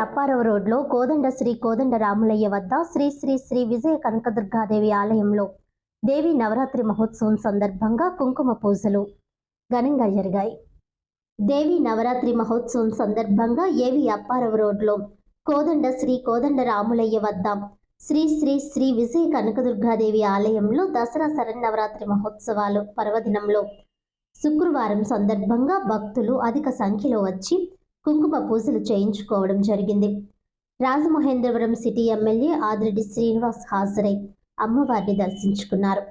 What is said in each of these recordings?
అప్పారావు రోడ్లో కోదండ శ్రీ కోదండ రాములయ్య వద్ద శ్రీ శ్రీ శ్రీ విజయ కనకదుర్గాదేవి ఆలయంలో దేవి నవరాత్రి మహోత్సవం సందర్భంగా కుంకుమ పూజలు ఘనంగా జరిగాయి. దేవి నవరాత్రి మహోత్సవం సందర్భంగా ఏవి అప్పారావు రోడ్లో కోదండ శ్రీ కోదండ రాములయ్య వద్ద శ్రీ శ్రీ శ్రీ విజయ కనకదుర్గాదేవి ఆలయంలో దసరా శరన్నవరాత్రి మహోత్సవాలు పర్వదినంలో శుక్రవారం సందర్భంగా భక్తులు అధిక సంఖ్యలో వచ్చి కుంకుమ పూజలు చేయించుకోవడం జరిగింది. రాజమహేంద్రవరం సిటీ ఎమ్మెల్యే ఆదిరెడ్డి శ్రీనివాస్ హాజరై అమ్మవారిని దర్శించుకున్నారు.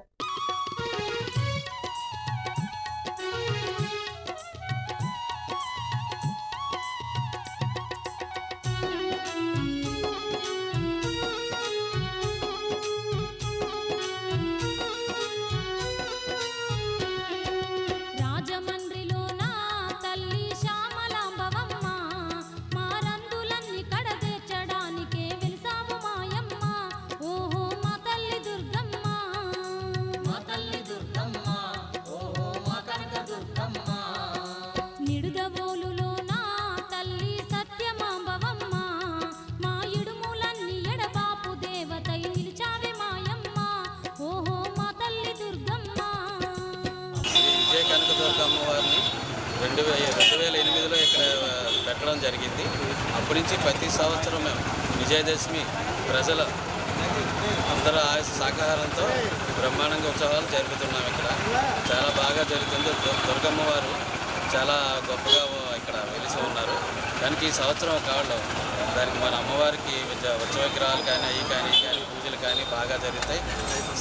కనకదుర్గ అమ్మవారిని 2008లో ఇక్కడ పెట్టడం జరిగింది. అప్పటి నుంచి ప్రతి సంవత్సరం మేము విజయదశమి ప్రజల అందరూ సహకారంతో బ్రహ్మాండంగా ఉత్సవాలు జరుపుతున్నాం. ఇక్కడ చాలా బాగా జరుగుతుంది. దుర్గమ్మవారు చాలా గొప్పగా ఇక్కడ వెలిసి ఉన్నారు. దానికి ఈ సంవత్సరం కావడం దానికి మన అమ్మవారికి ఉత్సవ విగ్రహాలు కానీ అవి కానీ పూజలు కానీ బాగా జరుగుతాయి.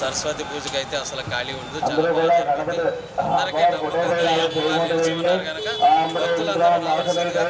సరస్వతి పూజకి అయితే అసలు ఖాళీ ఉండదు, చాలా బాగా జరుగుతుంది. అందరికీ అమ్మవారు నిలిచి ఉన్నారు కనుక భక్తులందరూ రావాల్సిందిగా